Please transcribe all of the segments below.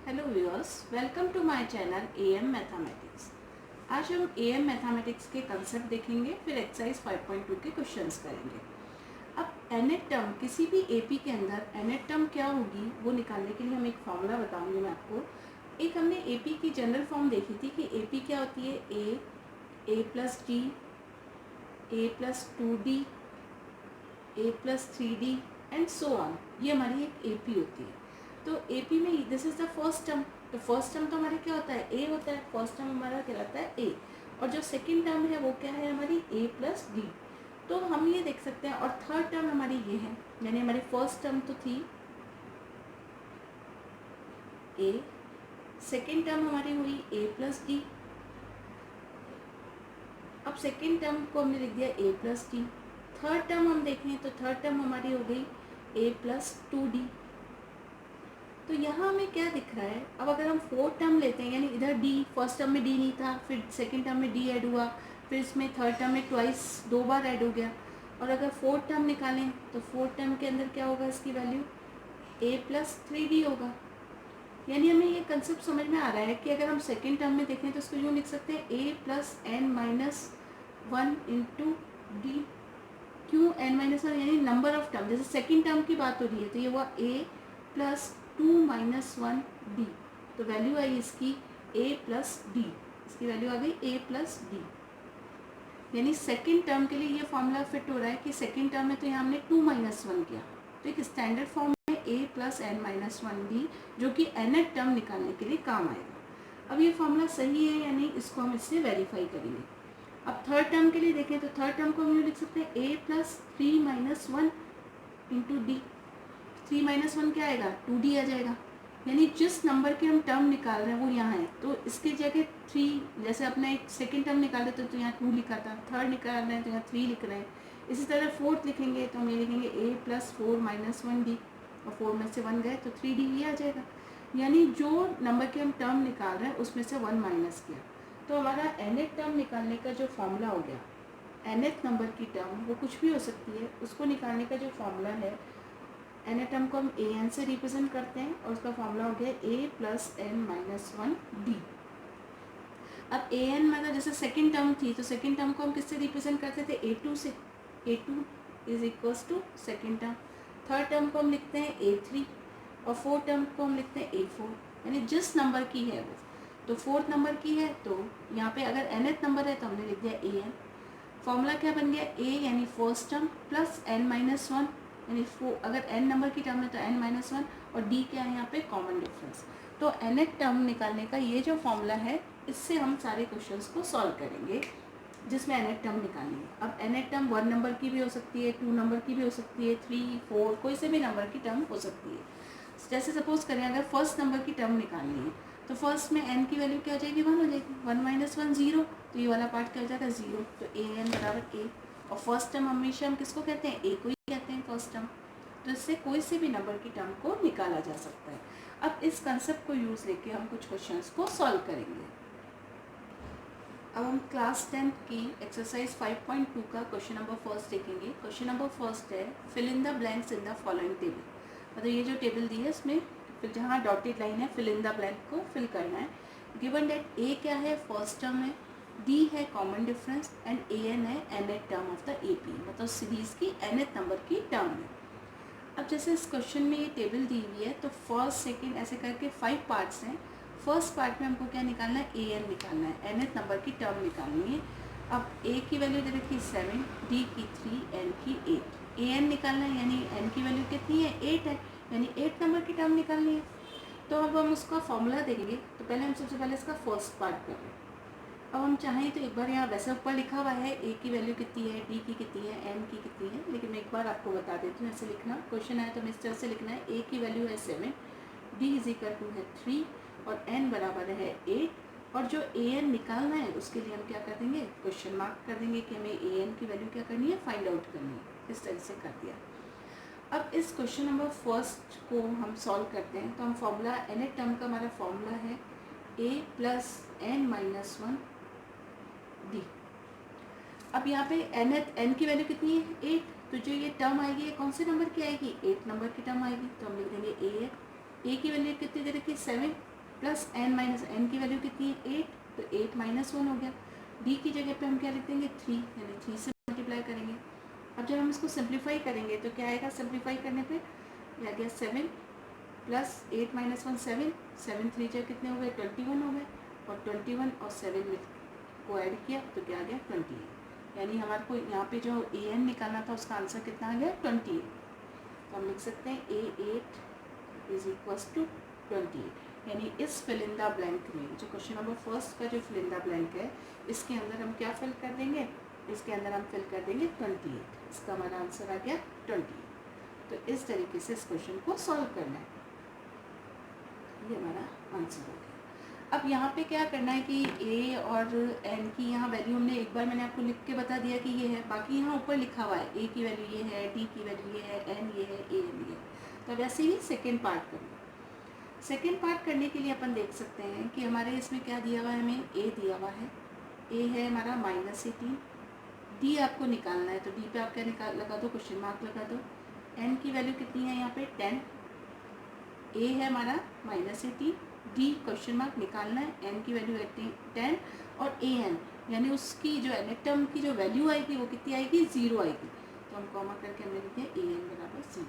Hello viewers, welcome to my channel AM mathematics. आज हम am mathematics के concept देखेंगे, फिर एक्सरसाइज 5.2 के क्वेश्चंस करेंगे। अब एनेट टर्म, किसी भी एपी के अंदर एनेट टर्म क्या होगी वो निकालने के लिए हम एक फॉर्मूला बताऊंगी मैं आपको। एक हमने एपी की जनरल फॉर्म देखी थी कि एपी क्या होती है, A plus D, A plus 2d, A plus 3d and so on. ये हमारी एक एपी होती है। तो एपी में this is the first term. तो फर्स्ट टर्म तो हमारे क्या होता है, ए होता है। फर्स्ट टर्म हमारा कहलाता है ए, और जो सेकंड टर्म है वो क्या है हमारी, ए प्लस डी। तो हम ये देख सकते हैं, और थर्ड टर्म हमारी ये है, यानी हमारी फर्स्ट टर्म तो थी ए, सेकंड टर्म हमारी हुई ए प्लस डी। अब सेकंड टर्म को हमने लिख दिया ए प्लस डी। थर्ड टर्म हम देखें तो थर्ड टर्म हमारी हो गई ए प्लस 2d। तो यहाँ हमें क्या दिख रहा है, अब अगर हम फोर्थ टर्म लेते हैं, यानी इधर डी, फर्स्ट टर्म में डी नहीं था, फिर सेकंड टर्म में डी ऐड हुआ, फिर इसमें थर्ड टर्म में ट्वाइस, 2 बार ऐड हो गया। और अगर फोर्थ टर्म निकालें तो फोर्थ टर्म के अंदर क्या होगा, इसकी वैल्यू ए प्लस 3d होगा। यानी हमें ये कंसेप्ट समझ में आ रहा है कि अगर हम सेकेंड टर्म में देखें तो इसको यूँ लिख सकते हैं A plus N minus 1 into D. क्यों एन माइनस 1, यानी नंबर ऑफ टर्म, जैसे सेकेंड टर्म की बात हो रही है तो ये हुआ ए प्लस 2 माइनस 1 डी। तो वैल्यू आई इसकी ए प्लस डी, इसकी वैल्यू आ गई ए प्लस डी। यानी सेकेंड टर्म के लिए ये फॉर्मूला फिट हो रहा है कि सेकेंड टर्म में तो यहाँ हमने 2 माइनस 1 किया, तो एक स्टैंडर्ड फॉर्म में ए प्लस एन माइनस 1 डी, जो कि एनेट टर्म निकालने के लिए काम आएगा। अब ये फॉर्मूला सही है या नहीं, इसको हम इससे वेरीफाई करेंगे। अब थर्ड टर्म के लिए देखें तो थर्ड टर्म को हम ये लिख सकते हैं A plus 3 minus 1 into D. 3 minus 1 क्या आएगा, 2d आ जाएगा। यानी जिस नंबर के हम टर्म निकाल रहे हैं वो यहाँ है, तो इसकी जगह 3, जैसे अपना एक सेकेंड टर्म निकाल रहे थे तो यहाँ 2 लिखा था, थर्ड निकाल रहे हैं तो यहाँ 3 लिख रहे हैं। इसी तरह फोर्थ लिखेंगे तो हम ये लिखेंगे ए प्लस 4 माइनस 1d, और 4 में से 1 गए तो 3d ये आ जाएगा। यानी जो नंबर के हम टर्म निकाल रहे हैं उसमें से 1 माइनस किया, तो हमारा एनेट टर्म निकालने का जो फॉर्मूला हो गया, एनेट नंबर की टर्म वो कुछ भी हो सकती है, उसको निकालने का जो फॉर्मूला है, एनेट टर्म को हम ए एन से रिप्रेजेंट करते हैं, और उसका फॉर्मूला हो गया ए प्लस एन माइनस 1 डी। अब ए एन मतलब जैसे सेकेंड टर्म थी तो सेकेंड टर्म को हम किससे रिप्रेजेंट करते थे, ए टू से। A two is equals to second term. Third term को हम लिखते हैं ए थ्री, और फोर्थ टर्म को हम लिखते हैं ए फोर। यानी जिस नंबर की है वो, तो फोर्थ नंबर की है तो यहाँ पे अगर एनथ नंबर है तो हमने लिख दिया ए एन। फॉर्मूला क्या बन गया, ए यानी first term plus N minus 1, यानी अगर एन नंबर की टर्म है तो एन माइनस 1, और डी क्या है यहाँ पे, कॉमन डिफरेंस। तो एनेट टर्म निकालने का ये जो फॉर्मूला है, इससे हम सारे क्वेश्चंस को सॉल्व करेंगे जिसमें एनेट टर्म निकालनी है। अब एनेट टर्म 1 नंबर की भी हो सकती है, 2 नंबर की भी हो सकती है, 3, 4, कोई से भी नंबर की टर्म हो सकती है। जैसे सपोज करें अगर फर्स्ट नंबर की टर्म निकालनी है तो फर्स्ट में एन की वैल्यू क्या हो जाएगी, 1 हो जाएगी। 1 माइनस 1 0, तो ये वाला पार्ट क्या हो जाएगा, 0। तो ए एन बराबर ए, और फर्स्ट टर्म हमेशा हम किसको कहते हैं, ए को ही कहते हैं फर्स्ट टर्म। तो इससे कोई से भी नंबर की टर्म को निकाला जा सकता है। अब इस कंसेप्ट को यूज़ लेके हम कुछ क्वेश्चंस को सॉल्व करेंगे। अब हम क्लास 10 की एक्सरसाइज 5.2 का क्वेश्चन नंबर फर्स्ट देखेंगे। क्वेश्चन नंबर फर्स्ट है, fill in the blanks in the following table. मतलब ये जो टेबल दी है इसमें फिर जहाँ डॉटेड लाइन है, फिल इन द ब्लैंक को फिल करना है। गिवन डेट ए क्या है, फर्स्ट टर्म है, डी है common difference, and a n है nth term of the A P, मतलब सीरीज की एनथ नंबर की टर्म है। अब जैसे इस क्वेश्चन में ये टेबल दी हुई है तो फर्स्ट सेकंड ऐसे करके 5 पार्ट्स हैं। फर्स्ट पार्ट में हमको क्या निकालना है, ए एन निकालना है, एनथ नंबर की टर्म निकालनी है। अब ए की वैल्यू दे रखी 7, डी की 3, एन की 8। ए एन निकालना है, यानी एन की वैल्यू कितनी है, 8 है, यानी 8 नंबर की टर्म निकालनी है। तो अब हम उसका फॉर्मूला देंगे, तो पहले हम सबसे पहले इसका फर्स्ट पार्ट कर रहे हैं। अब हम चाहें तो एक बार यहाँ वैसे ऊपर लिखा हुआ है ए की वैल्यू कितनी है, डी की कितनी है, एन की कितनी है, लेकिन मैं एक बार आपको बता देती हूँ ऐसे लिखना। क्वेश्चन आया तो हमें इस तरह से लिखना है, ए की वैल्यू है 7, डी इज इक्वल टू है 3, और एन बराबर है 8। और जो ए एन निकालना है उसके लिए हम क्या कर देंगे, क्वेश्चन मार्क कर देंगे कि हमें ए एन की वैल्यू क्या करनी है, फाइंड आउट करनी है। इस तरह से कर दिया। अब इस क्वेश्चन नंबर फर्स्ट को हम सॉल्व करते हैं, तो हम फॉर्मूला एनेट टर्म का हमारा फॉर्मूला है A plus N minus 1 D. अब यहाँ पे एन की वैल्यू कितनी है, 8, तो जो ये टर्म आएगी ये कौन से नंबर की आएगी, 8 नंबर की टर्म आएगी। तो हम लिख देंगे ए की वैल्यू कितनी दे रखी है, 7, प्लस n माइनस एन की वैल्यू कितनी है 8, तो 8 माइनस 1 हो गया। d की जगह पे हम क्या लिख देंगे 3, यानी 3 से मल्टीप्लाई करेंगे। अब जब हम इसको सिंप्लीफाई करेंगे तो क्या आएगा, सिंप्लीफाई करने पे आ गया 7 प्लस 8 माइनस 1 7, 7 3 जा कितने हो गए 21 हो गए, और 21 और 7 में को ऐड किया तो क्या आ गया 28, यानी हमारे को यहाँ पे जो an निकालना था उसका आंसर कितना आ गया 28। तो हम लिख सकते हैं A8 इज इक्वल्स टू 28, यानी इस फिल इन द ब्लैंक में जो क्वेश्चन नंबर फर्स्ट का जो फिल इन द ब्लैंक है इसके अंदर हम क्या फिल कर देंगे, इसके अंदर हम फिल कर देंगे 28, इसका हमारा आंसर आ गया 28। तो इस तरीके से इस क्वेश्चन को सॉल्व करना है, ये हमारा आंसर हो गया। अब यहाँ पे क्या करना है कि a और n की यहाँ वैल्यू हमने एक बार मैंने आपको लिख के बता दिया कि ये है, बाकी यहाँ ऊपर लिखा हुआ है a की वैल्यू ये है, d की वैल्यू ये है, n ये है, a n ये है। तो अब ऐसे ही सेकेंड पार्ट करना। सेकेंड पार्ट करने के लिए अपन देख सकते हैं कि हमारे इसमें क्या दिया हुआ है, हमें a दिया हुआ है, a है हमारा -18, d आपको निकालना है तो d पे आप क्या लगा दो, क्वेश्चन मार्क लगा दो। n की वैल्यू कितनी है यहाँ पे 10, a है हमारा -18, d क्वेश्चन मार्क निकालना है, n की वैल्यू 10 और an यानी उसकी जो nth टर्म की जो वैल्यू आएगी वो कितनी आएगी 0 आएगी, तो हम कॉमा करके हमने लिख दिया an बराबर 0।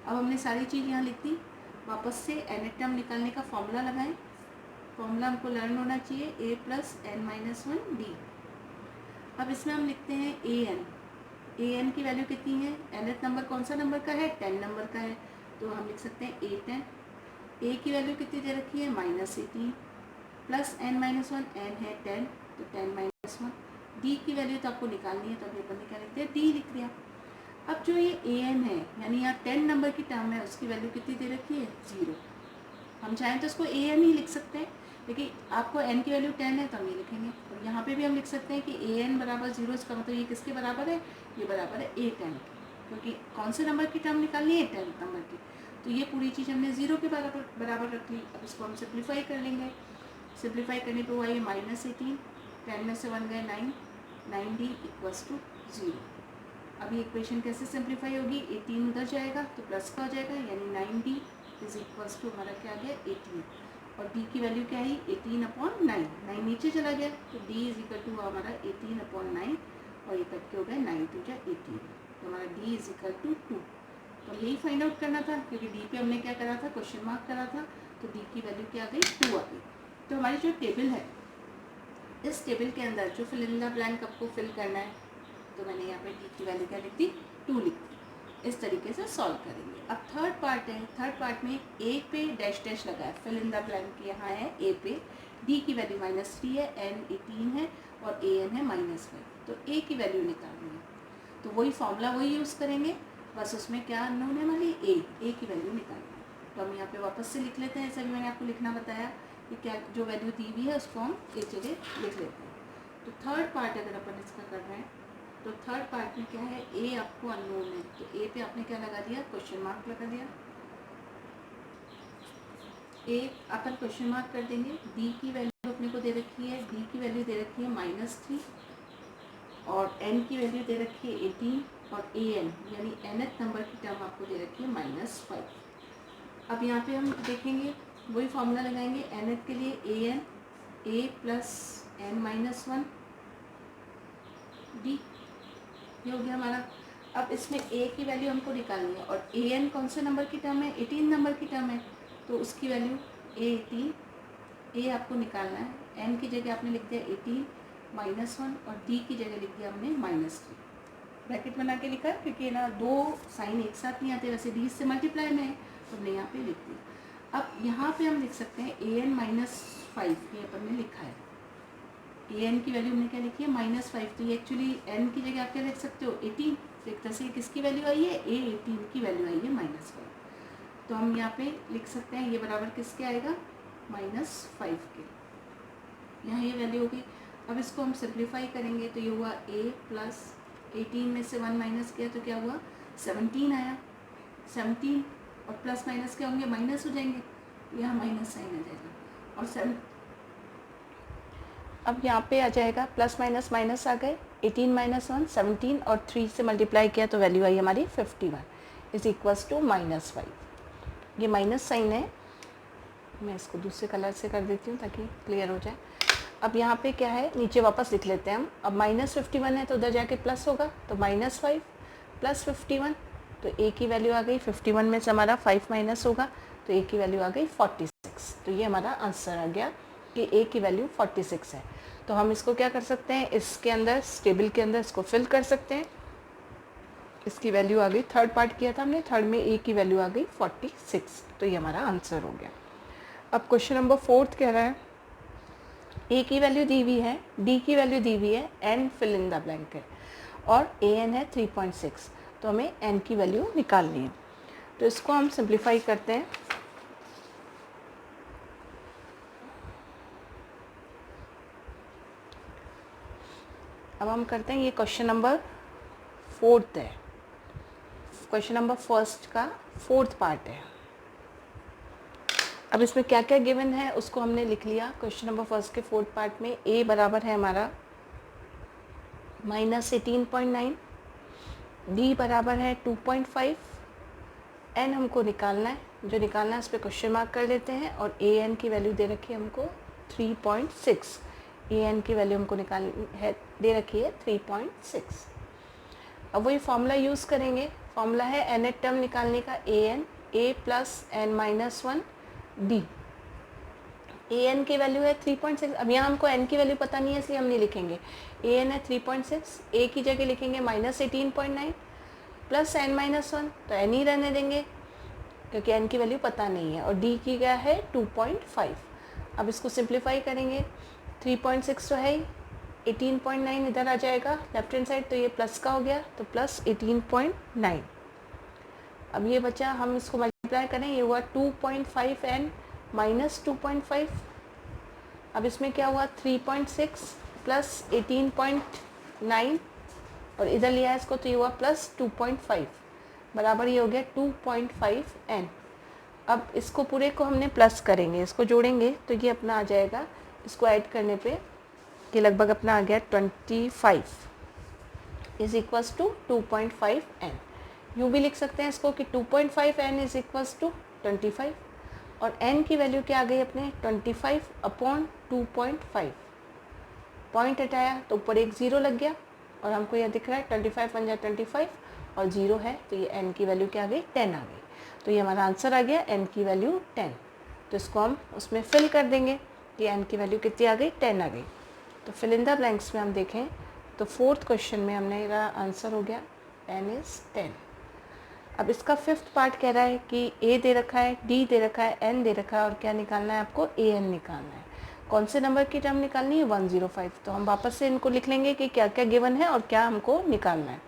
अब हमने सारी चीज़ यहाँ लिख दी, वापस से nth टर्म निकालने का फॉर्मूला लगाएं। फॉर्मूला हमको लर्न होना चाहिए a प्लस n-1 d। अब इसमें हम लिखते हैं an की वैल्यू कितनी है, nth नंबर कौन सा नंबर का है 10 नंबर का है, तो हम लिख सकते हैं a10। a की वैल्यू कितनी दे रखी है -18 प्लस n-1 n है 10 तो 10 - 1। d की वैल्यू तो आपको निकालनी है तो अभी अपन ने क्या लिख दिया d लिख दिया। अब जो ये an है यानी यहाँ 10 नंबर की टर्म है उसकी वैल्यू कितनी दे रखी है 0। हम चाहें तो इसको an ही लिख सकते हैं, लेकिन आपको n की वैल्यू 10 है तो हम ये लिखेंगे। और यहाँ पे भी हम लिख सकते हैं कि an बराबर 0, इसका मतलब ये किसके बराबर है, ये बराबर है a10, क्योंकि कौन से नंबर की टर्म निकालनी है 10 नंबर की, तो ये पूरी चीज़ हमने 0 के बराबर रख ली। अब इसको हम सिंप्लीफाई कर लेंगे, सिंप्लीफाई करने पे हुआ ये -18, 10 में से 1 गए 9, 9d इक्वल्स टू 0। अभी इक्वेशन कैसे सिंप्लीफाई होगी, 18 उधर जाएगा तो प्लस का हो जाएगा, यानी 9d इज इक्वल्स टू हमारा क्या आ गया 18, और d की वैल्यू क्या आई 18/9, 9 नीचे चला गया तो d इज इक्वल टू हमारा 18/9, और ये कट के हो गया 9 × 2 = 18, तो हमारा d इज इक्वल टू 2। तो यही फाइंड आउट करना था, क्योंकि d पे हमने क्या करा था, क्वेश्चन मार्क करा था, तो d की वैल्यू क्या आ गई 2 आ गई। तो हमारी जो टेबल है, इस टेबल के अंदर जो फिल इन द ब्लैंक आपको फिल करना है, तो मैंने यहाँ पे d की वैल्यू क्या लिख दी 2 लिख दी। इस तरीके से सॉल्व करेंगे। अब थर्ड पार्ट है, थर्ड पार्ट में a पे डैश डैश लगा है, फिल इन द ब्लैंक यहाँ है a पे, d की वैल्यू -3 है, n 18 है और an है -5, तो a की वैल्यू निकालनी है, तो वही फॉर्मूला वही यूज़ करेंगे, बस उसमें क्या अननोन है हमारी a की वैल्यू निकालनी है। तो हम यहाँ पे वापस से लिख लेते हैं, ऐसा भी मैंने आपको लिखना बताया कि क्या जो वैल्यू दी हुई है उसको हम एक जगह लिख लेते हैं। तो थर्ड पार्ट अगर अपन इसका कर रहे हैं तो थर्ड पार्ट में क्या है, a आपको अननोन है, तो a पे आपने क्या लगा दिया, क्वेश्चन मार्क लगा दिया। a अपन क्वेश्चन मार्क कर देंगे, d की वैल्यू अपने को दे रखी है, d की वैल्यू दे रखी है -3 और n की वैल्यू दे रखी है 18 और an यानी nth नंबर की टर्म आपको दे रखी है -5। अब यहाँ पे हम देखेंगे वही फॉर्मूला लगाएंगे, nth के लिए an a plus n-1 d, ये हो गया हमारा। अब इसमें a की वैल्यू हमको निकालनी है और an कौन से नंबर की टर्म है, 18 नंबर की टर्म है, तो उसकी वैल्यू a18, a आपको निकालना है, n की जगह आपने लिख दिया 18 -1 और d की जगह लिख दिया हमने -3, ब्रैकेट बना के लिखा क्योंकि ना दो साइन एक साथ नहीं आते, वैसे d से मल्टीप्लाई में है तो हमने यहाँ पे लिख दिया। अब यहाँ पे हम लिख सकते हैं an-5, ये अपन ने लिखा है, an की वैल्यू हमने क्या लिखी है -5, तो ये एक्चुअली n की जगह आप क्या लिख सकते हो 18, तो एक तरह से किसकी वैल्यू आई है a18 की वैल्यू आई है -5, तो हम यहाँ पे लिख सकते हैं ये बराबर किसके आएगा -5 के, यहाँ ये वैल्यू होगी। अब इसको हम सिंप्लीफाई करेंगे तो ये हुआ a प्लस 18 में से 1 माइनस किया तो क्या हुआ 17 आया, 17 और प्लस माइनस क्या होंगे माइनस हो जाएंगे, यहाँ माइनस साइन आ जाएगा और 7, अब यहाँ पे आ जाएगा प्लस माइनस माइनस आ गए, 18 - 1 17 और 3 से मल्टीप्लाई किया तो वैल्यू आई हमारी 51 इज इक्वल्स टू -5। ये माइनस साइन है मैं इसको दूसरे कलर से कर देती हूँ ताकि क्लियर हो जाए। अब यहाँ पे क्या है, नीचे वापस लिख लेते हैं हम। अब -51 है तो उधर जाके प्लस होगा, तो -5 प्लस 51, तो ए की वैल्यू आ गई 51 में से हमारा 5 माइनस होगा तो ए की वैल्यू आ गई 46। तो ये हमारा आंसर आ गया कि ए की वैल्यू 46 है। तो हम इसको क्या कर सकते हैं, इसके अंदर टेबल के अंदर इसको फिल कर सकते हैं। इसकी वैल्यू आ गई, थर्ड पार्ट किया था हमने, थर्ड में ए की वैल्यू आ गई 46। तो ये हमारा आंसर हो गया। अब क्वेश्चन नंबर 4 कह रहा है ए की वैल्यू दी हुई है, डी की वैल्यू दी हुई है, n fill in the blank है और ए एन है 3.6। तो हमें एन की वैल्यू निकालनी है। तो इसको हम सिंप्लीफाई करते हैं। अब हम करते हैं, ये क्वेश्चन नंबर 4 है, क्वेश्चन नंबर 1 का 4th पार्ट है। अब इसमें क्या क्या गिवन है उसको हमने लिख लिया। क्वेश्चन नंबर 1 के 4th पार्ट में ए बराबर है हमारा -18.9, डी बराबर है 2.5, एन हमको निकालना है, जो निकालना है उस पर क्वेश्चन मार्क कर लेते हैं, और ए एन की वैल्यू दे रखी है हमको 3.6। ए एन की वैल्यू हमको निकाल है, दे रखी है 3.6। अब वही फॉर्मूला यूज़ करेंगे। फॉर्मूला है एन एट टर्म निकालने का, a n a plus N minus 1 d. A n की वैल्यू है 3.6। अब यहाँ हमको एन की वैल्यू पता नहीं है इसलिए हम नहीं लिखेंगे। ए एन है 3.6, ए की जगह लिखेंगे -18.9 प्लस एन माइनस 1, तो एन ही रहने देंगे क्योंकि एन की वैल्यू पता नहीं है, और डी की क्या है 2.5। अब इसको सिंप्लीफाई करेंगे, 3.6 तो है ही, 18.9 इधर आ जाएगा लेफ्ट हैंड साइड, तो ये प्लस का हो गया, तो प्लस 18.9। अब ये बचा, हम इसको मल्टीप्लाई करें, ये हुआ 2.5 एन माइनस 2.5। अब इसमें क्या हुआ 3.6 प्लस 18.9, और इधर लिया है इसको तो ये हुआ प्लस 2.5, बराबर ये हो गया 2.5 एन। अब इसको पूरे को हमने प्लस करेंगे, इसको जोड़ेंगे तो ये अपना आ जाएगा, इसको ऐड करने पे ये लगभग अपना आ गया 25 इज इक्वल्स टू 2.5 एन। यूँ भी लिख सकते हैं इसको कि 2.5 एन इज इक्वल्स टू 25, और एन की वैल्यू क्या आ गई अपने 25 अपॉन 2.5। पॉइंट हटाया तो ऊपर एक ज़ीरो लग गया, और हमको यह दिख रहा है 25 बन जाए 25 और ज़ीरो है, तो ये एन की वैल्यू क्या आ गई 10 आ गई। तो ये हमारा आंसर आ गया एन की वैल्यू 10। तो इसको हम उसमें फिल कर देंगे कि एन की वैल्यू कितनी आ गई 10 आ गई। तो फिल इन द ब्लैंक्स में हम देखें तो 4th क्वेश्चन में हमने आंसर हो गया एन इज़ 10। अब इसका 5th पार्ट कह रहा है कि ए दे रखा है, डी दे रखा है, एन दे रखा है, और क्या निकालना है आपको ए एन निकालना है। कौन से नंबर की टर्म निकालनी है 105। तो हम वापस से इनको लिख लेंगे कि क्या क्या गिवन है और क्या हमको निकालना है।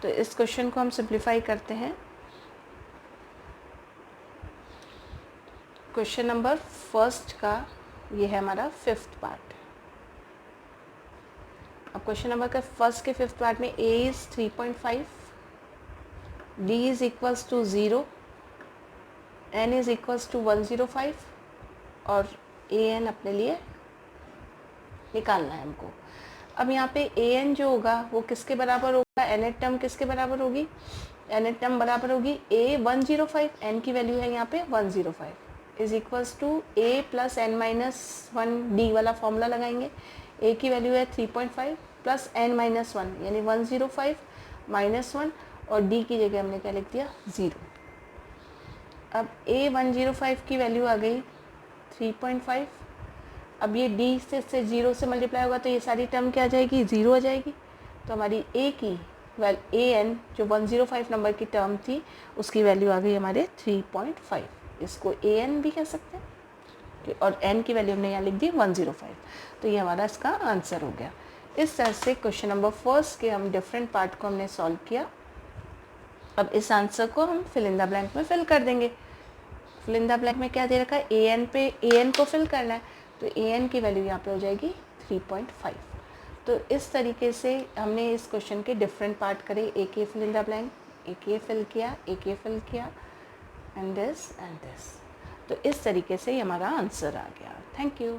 तो इस क्वेश्चन को हम सिंप्लीफाई करते हैं। क्वेश्चन नंबर 1 का ये है हमारा 5th पार्ट। अब क्वेश्चन नंबर का 1 के 5th पार्ट में a is 3.5, d is equals to 0, n is equals to 105, और ए एन अपने लिए निकालना है हमको। अब यहाँ पे ए एन जो होगा वो किसके बराबर होगा, एन एट टर्म किसके बराबर होगी, एन एट टर्म बराबर होगी ए 105, एन की वैल्यू है यहाँ पे 105 is equals to a plus N minus 1 d वाला फॉर्मूला लगाएंगे। ए की वैल्यू है 3.5 प्लस एन माइनस 1 यानी 105 माइनस 1, और डी की जगह हमने क्या लिख दिया 0। अब ए 105 की वैल्यू आ गई 3.5। अब ये डी से 0 से मल्टीप्लाई होगा तो ये सारी टर्म क्या आ जाएगी 0 आ जाएगी। तो हमारी ए की ए एन जो 105 नंबर की टर्म थी उसकी वैल्यू आ गई हमारे 3.5। इसको ए एन भी कह सकते हैं, और एन की वैल्यू हमने यहाँ लिख दी 105। तो ये हमारा इसका आंसर हो गया। इस तरह से क्वेश्चन नंबर 1 के हम डिफरेंट पार्ट को हमने सॉल्व किया। अब इस आंसर को हम फिल इन द ब्लैंक में फिल कर देंगे। फिल इन द ब्लैंक में क्या दे रखा है ए एन पे, ए एन को फिल करना है, तो ए एन की वैल्यू यहाँ पे हो जाएगी 3.5। तो इस तरीके से हमने इस क्वेश्चन के डिफरेंट पार्ट करे। एक ये फिल इन द ब्लैंक, एक ये फिल किया, एक ये फिल किया, एंड दिस एंड दिस। तो इस तरीके से हमारा आंसर आ गया। Thank you.